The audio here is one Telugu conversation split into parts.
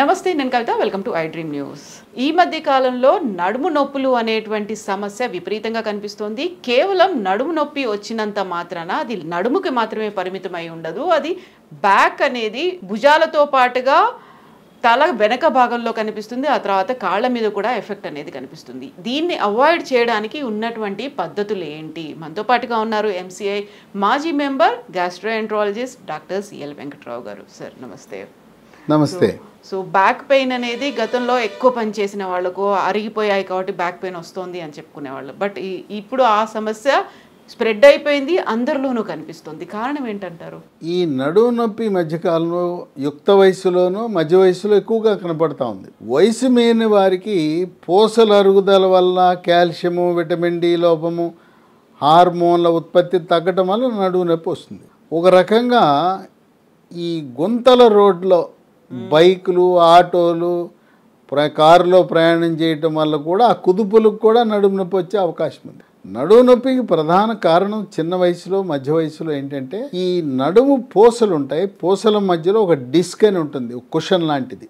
నమస్తే, నేను Kavitha. Welcome to I Dream News. ఈ మధ్య కాలంలో నడుము నొప్పులు అనేటువంటి సమస్య విపరీతంగా కనిపిస్తోంది. కేవలం నడుము నొప్పి వచ్చినంత మాత్రాన అది నడుముకి మాత్రమే పరిమితమై ఉండదు. అది బ్యాక్ అనేది భుజాలతో పాటుగా తల వెనక భాగంలో కనిపిస్తుంది. ఆ తర్వాత కాళ్ళ మీద కూడా ఎఫెక్ట్ అనేది కనిపిస్తుంది. దీన్ని అవాయిడ్ చేయడానికి ఉన్నటువంటి పద్ధతులు ఏంటి? మనతో పాటుగా ఉన్నారు ఎంసీఐ మాజీ member gastroenterologist doctor CL Venkatrao గారు. సార్ నమస్తే. నమస్తే. సో బ్యాక్ పెయిన్ అనేది గతంలో ఎక్కువ పని చేసిన వాళ్ళకు అరిగిపోయాయి కాబట్టి బ్యాక్ పెయిన్ వస్తుంది అని చెప్పుకునేవాళ్ళు. బట్ ఇప్పుడు ఆ సమస్య స్ప్రెడ్ అయిపోయింది, అందరిలోనూ కనిపిస్తుంది. కారణం ఏంటంటారు? ఈ నడుము నొప్పి మధ్యకాలంలో యుక్త వయసులోనూ మధ్య వయసులో ఎక్కువగా కనపడతా ఉంది. వయసు మీరిన వారికి పూసల అరుగుదల వల్ల కాల్షియము, విటమిన్ డి లోపము, హార్మోన్ల ఉత్పత్తి తగ్గటం వల్ల నడుము నొప్పి వస్తుంది. ఒక రకంగా ఈ గుంతల రోడ్లో బైకులు, ఆటోలు, కారులో ప్రయాణం చేయటం వల్ల కూడా ఆ కుదుపులకు కూడా నడుము నొప్పి వచ్చే అవకాశం ఉంది. నడుము నొప్పికి ప్రధాన కారణం చిన్న వయసులో మధ్య వయసులో ఏంటంటే ఈ నడుము పూసలు ఉంటాయి. పూసల మధ్యలో ఒక డిస్క్ అని ఉంటుంది, ఒక కుషన్ లాంటిది.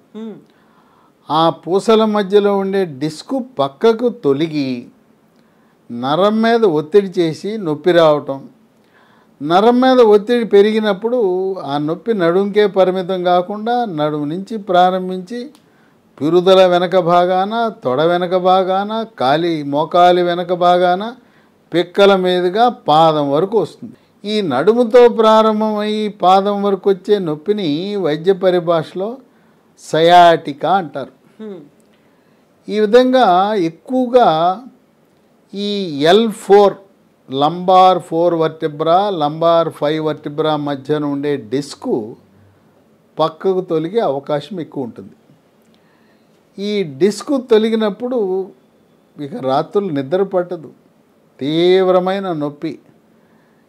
ఆ పూసల మధ్యలో ఉండే డిస్క్ పక్కకు తొలగి నరం మీద ఒత్తిడి చేసి నొప్పి రావటం. నరం మీద ఒత్తిడి పెరిగినప్పుడు ఆ నొప్పి నడుముకే పరిమితం కాకుండా నడుము నుంచి ప్రారంభించి పిరుదల వెనక భాగాన, తొడ వెనక భాగాన, మోకాలి వెనక భాగాన, పిక్కల మీదుగా పాదం వరకు వస్తుంది. ఈ నడుముతో ప్రారంభమై పాదం వరకు వచ్చే నొప్పిని వైద్య పరిభాషలో సయాటికా అంటారు. ఈ విధంగా ఎక్కువగా ఈ L4 lumbar 4 vertebra, lumbar 5 vertebra మధ్యన ఉండే డిస్కు పక్కకు తొలగే అవకాశం ఎక్కువ ఉంటుంది. ఈ డిస్కు తొలగినప్పుడు ఇక రాత్రులు నిద్ర పట్టదు, తీవ్రమైన నొప్పి.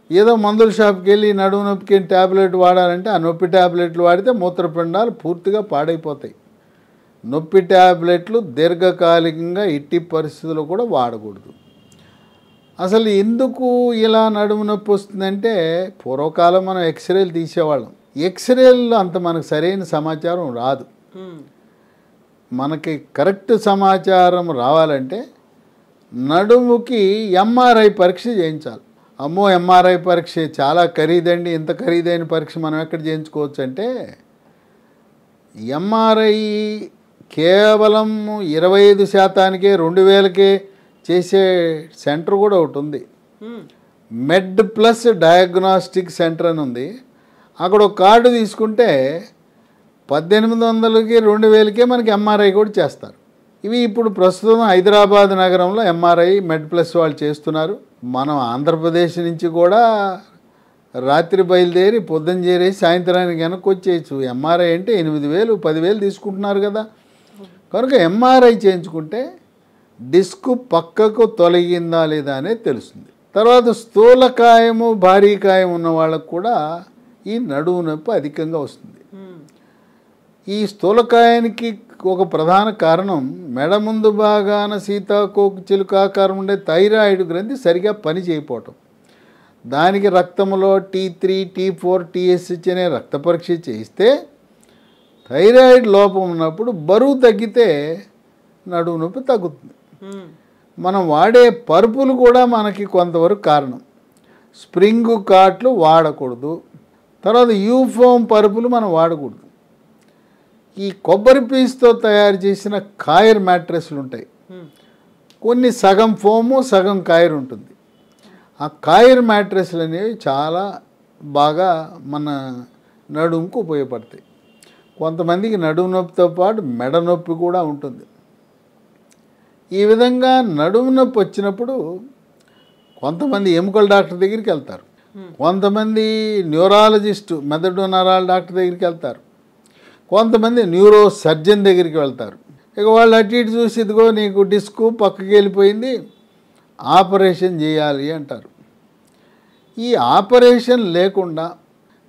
ఏదో మందుల షాప్కి వెళ్ళి నడుము నొప్పికి ట్యాబ్లెట్ వాడాలంటే ఆ నొప్పి ట్యాబ్లెట్లు వాడితే మూత్రపిండాలు పూర్తిగా పాడైపోతాయి. నొప్పి ట్యాబ్లెట్లు దీర్ఘకాలికంగా ఎట్టి పరిస్థితుల్లో కూడా వాడకూడదు. అసలు ఎందుకు ఇలా నడుము నొప్పి వస్తుందంటే పూర్వకాలం మనం ఎక్స్రేలు తీసేవాళ్ళం. ఎక్స్రేల్లో అంత మనకు సరైన సమాచారం రాదు. మనకి కరెక్ట్ సమాచారం రావాలంటే నడుముకి ఎంఆర్ఐ పరీక్ష చేయించాలి. అమ్మో, ఎంఆర్ఐ పరీక్ష చాలా ఖరీదండి, ఇంత ఖరీదైన పరీక్ష మనం ఎక్కడ చేయించుకోవచ్చు అంటే ఎంఆర్ఐ కేవలం 25%, 2000కే చేసే సెంటర్ కూడా ఒకటి ఉంది. మెడ్ ప్లస్ డయాగ్నాస్టిక్ సెంటర్ అని ఉంది. అక్కడ ఒక కార్డు తీసుకుంటే 1800కి 2000కే మనకి ఎంఆర్ఐ కూడా చేస్తారు. ఇవి ఇప్పుడు ప్రస్తుతం హైదరాబాద్ నగరంలో ఎంఆర్ఐ మెడ్ ప్లస్ వాళ్ళు చేస్తున్నారు. మనం ఆంధ్రప్రదేశ్ నుంచి కూడా రాత్రి బయలుదేరి పొద్దున చేరేసి సాయంత్రానికి వెనక్కి వచ్చేయచ్చు. ఎంఆర్ఐ అంటే 8000, 10,000 తీసుకుంటున్నారు కదా. కనుక ఎంఆర్ఐ చేయించుకుంటే డిస్కు పక్కకు తొలగిందా లేదా అనేది తెలుస్తుంది. తర్వాత స్థూలకాయము, భారీకాయం ఉన్న వాళ్ళకు కూడా ఈ నడుము నొప్పి అధికంగా వస్తుంది. ఈ స్థూలకాయానికి ఒక ప్రధాన కారణం మెడ ముందు భాగాన సీతాకోక చిలుక ఆకారం ఉండే థైరాయిడ్ గ్రంథి సరిగా పని చేయకపోవటం. దానికి రక్తంలో T3, T4, TSH అనే రక్త పరీక్ష చేయిస్తే థైరాయిడ్ లోపం ఉన్నప్పుడు బరువు తగ్గితే నడుము నొప్పి తగ్గుతుంది. మనం వాడే పరుపులు కూడా మనకి కొంతవరకు కారణం. స్ప్రింగ్ కాట్లు వాడకూడదు. తర్వాత యూఫోమ్ పరుపులు మనం వాడకూడదు. ఈ కొబ్బరి పీచుతో తయారు చేసిన కాయర్ మ్యాట్రెస్లు ఉంటాయి. కొన్ని సగం ఫోము, సగం కాయర్ ఉంటుంది. ఆ కాయర్ మ్యాట్రెస్లు అనేవి చాలా బాగా మన నడుముకు ఉపయోగపడతాయి. కొంతమందికి నడుము నొప్పితో పాటు మెడ నొప్పి కూడా ఉంటుంది. ఈ విధంగా నడుము నొప్పి వచ్చినప్పుడు కొంతమంది ఎముకల డాక్టర్ దగ్గరికి వెళ్తారు, కొంతమంది న్యూరాలజిస్టు మెదడు నరాల డాక్టర్ దగ్గరికి వెళ్తారు, కొంతమంది న్యూరో సర్జన్ దగ్గరికి వెళ్తారు. ఇక వాళ్ళు అటు ఇటు చూసి ఇదిగో నీకు డిస్కు పక్కకి వెళ్ళిపోయింది, ఆపరేషన్ చేయాలి అంటారు. ఈ ఆపరేషన్ లేకుండా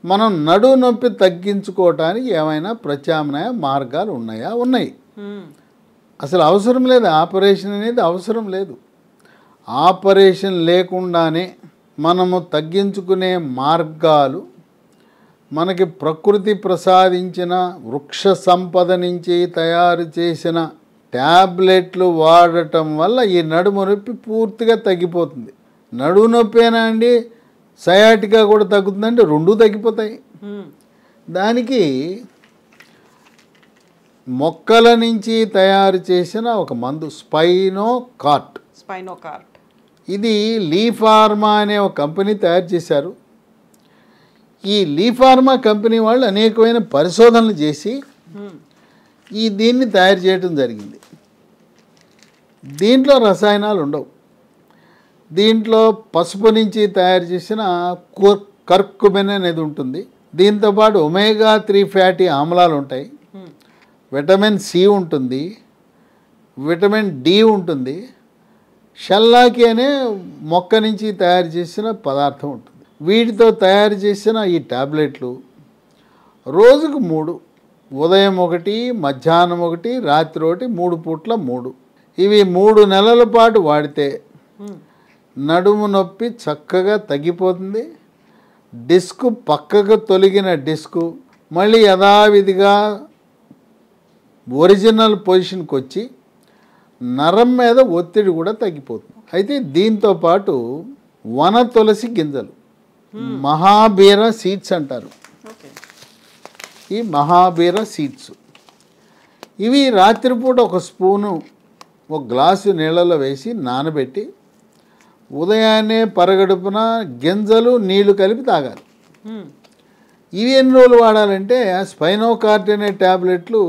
మనం నడుము నొప్పి తగ్గించుకోవటానికి ఏమైనా ప్రత్యామ్నాయ మార్గాలు ఉన్నాయా? ఉన్నాయి. అసలు అవసరం లేదు, ఆపరేషన్ అనేది అవసరం లేదు. ఆపరేషన్ లేకుండానే మనము తగ్గించుకునే మార్గాలు మనకి ప్రకృతి ప్రసాదించిన వృక్ష సంపద నుంచి తయారు చేసిన ట్యాబ్లెట్లు వాడటం వల్ల ఈ నడుము నొప్పి పూర్తిగా తగ్గిపోతుంది. నడుము నొప్పేనా అండి, సయాటికా కూడా తగ్గుతుందంటే రెండూ తగ్గిపోతాయి. దానికి మొక్కల నుంచి తయారు చేసిన ఒక మందు స్పైనోకార్ట్. ఇది లీ ఫార్మా అనే ఒక కంపెనీ తయారు చేశారు. ఈ లీ ఫార్మా కంపెనీ వాళ్ళు అనేకమైన పరిశోధనలు చేసి దీన్ని తయారు చేయడం జరిగింది. దీంట్లో రసాయనాలు ఉండవు. దీంట్లో పసుపు నుంచి తయారు చేసిన కర్కుమిన్ అనేది ఉంటుంది. దీంతోపాటు ఒమేగా-3 ఫ్యాటీ ఆమ్లాలు ఉంటాయి, విటమిన్ సి ఉంటుంది, విటమిన్ డి ఉంటుంది, షల్లాకి అనే మొక్క నుంచి తయారు చేసిన పదార్థం ఉంటుంది. వీటితో తయారు చేసిన ఈ టాబ్లెట్లు రోజుకు 3, ఉదయం 1, మధ్యాహ్నం 1, రాత్రి 1, 3 పూట్ల 3. ఇవి 3 నెలల పాటు వాడితే నడుము నొప్పి చక్కగా తగ్గిపోతుంది. డిస్క్ పక్కకు తొలగిన డిస్కు మళ్ళీ యథావిధిగా ఒరిజినల్ పొజిషన్కి వచ్చి నరం మీద ఒత్తిడి కూడా తగ్గిపోతుంది. అయితే దీంతోపాటు వన తులసి గింజలు, మహాబీర సీడ్స్ అంటారు. ఈ మహాబీర సీడ్స్ ఇవి రాత్రిపూట 1 స్పూను 1 గ్లాసు నీళ్ళలో వేసి నానబెట్టి ఉదయాన్నే పరగడుపున గింజలు నీళ్లు కలిపి తాగాలి. ఇవి ఎన్ని రోజులు వాడాలంటే స్పైనోకార్ట్ అనే ట్యాబ్లెట్లు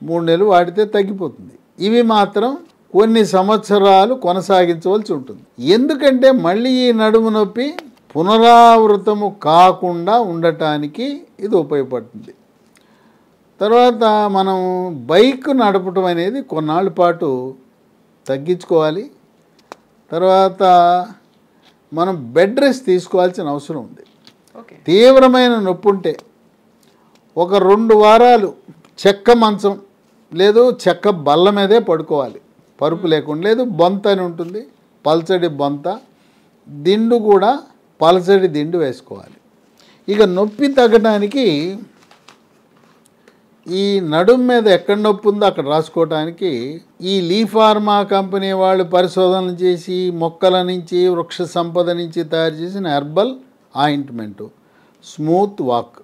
3 నెలలు వాడితే తగ్గిపోతుంది. ఇవి మాత్రం కొన్ని సంవత్సరాలు కొనసాగించవలసి ఉంటుంది. ఎందుకంటే మళ్ళీ ఈ నడుము నొప్పి పునరావృతము కాకుండా ఉండటానికి ఇది ఉపయోగపడుతుంది. తర్వాత మనం బైక్ నడపటం అనేది కొన్నాళ్ళ పాటు తగ్గించుకోవాలి. తర్వాత మనం బెడ్ రెస్ట్ తీసుకోవాల్సిన అవసరం ఉంది. తీవ్రమైన నొప్పి ఉంటే ఒక 2 వారాలు చెక్క మంచం లేదు చెక్క బల్ల మీదే పడుకోవాలి, పరుపు లేకుండా. లేదు బొంత అని ఉంటుంది, పల్చడి బొంత, దిండు కూడా పలచడి దిండు వేసుకోవాలి. ఇక నొప్పి తగ్గడానికి ఈ నడుము మీద ఎక్కడ నొప్పి ఉందో అక్కడ రాసుకోవడానికి ఈ లీ ఫార్మా కంపెనీ వాళ్ళు పరిశోధనలు చేసి మొక్కల నుంచి వృక్ష సంపద నుంచి తయారు చేసిన హెర్బల్ ఆయింట్మెంటు స్మూత్ వాక్,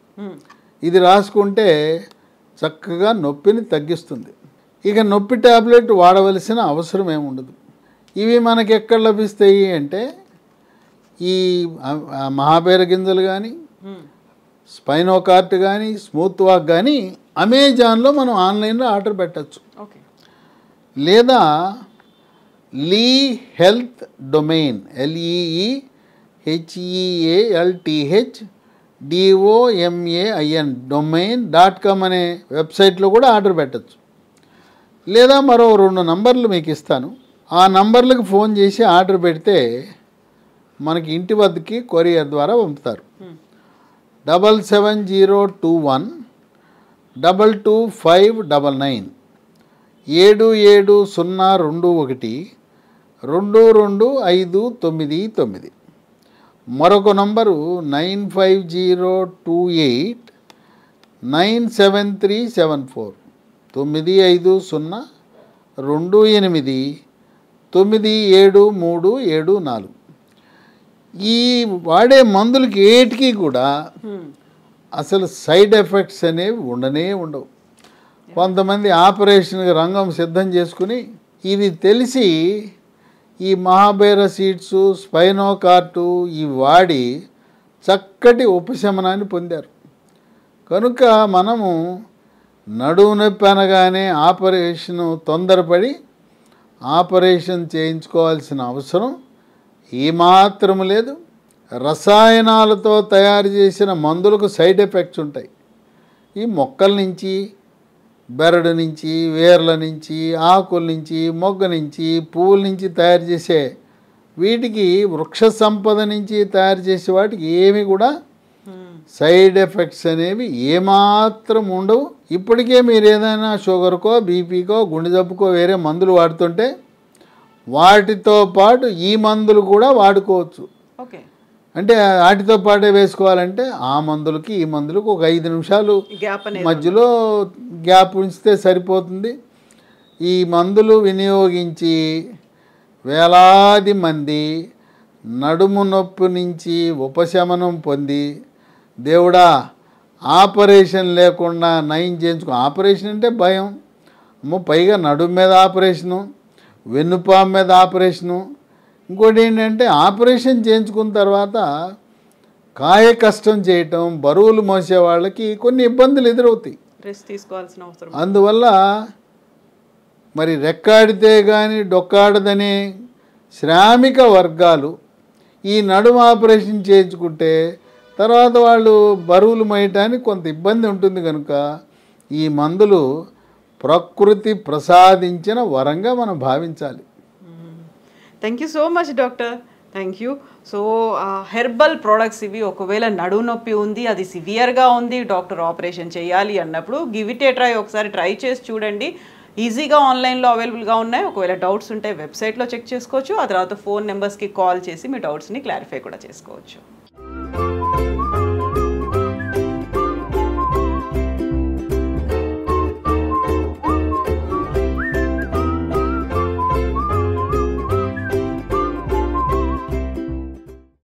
ఇది రాసుకుంటే చక్కగా నొప్పిని తగ్గిస్తుంది. ఇక నొప్పి ట్యాబ్లెట్ వాడవలసిన అవసరం ఏముండదు. ఇవి మనకి ఎక్కడ లభిస్తాయి అంటే ఈ మహాబీర గింజలు కానీ, స్పైనోకార్ట్ కానీ, స్మూత్ వాక్ కానీ అమెజాన్లో మనం ఆన్లైన్లో ఆర్డర్ పెట్టచ్చు. లేదా లీ హెల్త్ డొమైన్ LEEHEALTHDOMAIN domain.com అనే వెబ్సైట్లో కూడా ఆర్డర్ పెట్టచ్చు. లేదా మరో 2 నంబర్లు మీకు ఇస్తాను, ఆ నంబర్లకు ఫోన్ చేసి ఆర్డర్ పెడితే మనకి ఇంటి వద్దకి కొరియర్ ద్వారా పంపుతారు. 77021 22599 7702122599. మరొక నంబరు 95028 97374 95028973774. ఈ వాడే మందులకి ఏటికి కూడా అసలు సైడ్ ఎఫెక్ట్స్ అనేవి ఉండవు. కొంతమంది ఆపరేషన్కి రంగం సిద్ధం చేసుకుని ఇది తెలిసి ఈ మహాబీర సీడ్స్, స్పైనోకార్టు ఇవి వాడి చక్కటి ఉపశమనాన్ని పొందారు. కనుక మనము నడుము నొప్పి అనగానే తొందరపడి ఆపరేషన్ చేయించుకోవాల్సిన అవసరం ఏమాత్రం లేదు. రసాయనాలతో తయారు చేసిన మందులకు సైడ్ ఎఫెక్ట్స్ ఉంటాయి. ఈ మొక్కల నుంచి, బెరడు నుంచి, వేర్ల నుంచి, ఆకుల నుంచి, మొగ్గ నుంచి, పువ్వుల నుంచి తయారు చేసే వీటికి వృక్ష సంపద నుంచి తయారు చేసే వాటికి ఏమి కూడా సైడ్ ఎఫెక్ట్స్ అనేవి ఏమాత్రం ఉండవు. ఇప్పటికే మీరు ఏదైనా షుగర్కో, బీపీకో, గుండె జబ్బుకో వేరే మందులు వాడుతుంటే వాటితో పాటు ఈ మందులు కూడా వాడుకోవచ్చు. అంటే వాటితో పాటే వేసుకోవాలంటే ఆ మందులకి ఈ మందులకు ఒక 5 నిమిషాలు గ్యాప్ అనేది మధ్యలో గ్యాప్ ఉంచితే సరిపోతుంది. ఈ మందులు వినియోగించి వేలాది మంది నడుము నొప్పి నుంచి ఉపశమనం పొంది దేవుడా ఆపరేషన్ లేకుండా నయం చేయించుకో. ఆపరేషన్ అంటే భయం, పైగా నడుము మీద ఆపరేషను, వెన్నుపాము మీద ఆపరేషను. ఇంకోటి ఏంటంటే ఆపరేషన్ చేయించుకున్న తర్వాత కాయ కష్టం చేయటం, బరువులు మోసే వాళ్ళకి కొన్ని ఇబ్బందులు ఎదురవుతాయి. రెస్ట్ తీసుకోవాల్సిన అవసరం. అందువల్ల మరి రెక్కాడితే కానీ డొక్కాడదనే శ్రామిక వర్గాలు ఈ నడుము ఆపరేషన్ చేయించుకుంటే తర్వాత వాళ్ళు బరువులు మోయటానికి కొంత ఇబ్బంది ఉంటుంది. కనుక ఈ మందులు ప్రకృతి ప్రసాదించిన వరంగా మనం భావించాలి. Thank you so much doctor, thank you. So herbal products ఇవి. ఒకవేళ నడుము నొప్పి ఉంది, అది సివియర్గా ఉంది, డాక్టర్ ఆపరేషన్ చేయాలి అన్నప్పుడు గివ్ ఇట్ ఏ ట్రై. ఒకసారి ట్రై చేసి చూడండి. ఈజీగా ఆన్లైన్లో అవైలబుల్గా ఉన్నాయి. ఒకవేళ డౌట్స్ ఉంటే వెబ్సైట్లో చెక్ చేసుకోవచ్చు. ఆ తర్వాత ఫోన్ నెంబర్స్కి కాల్ చేసి మీ డౌట్స్ని క్లారిఫై కూడా చేసుకోవచ్చు.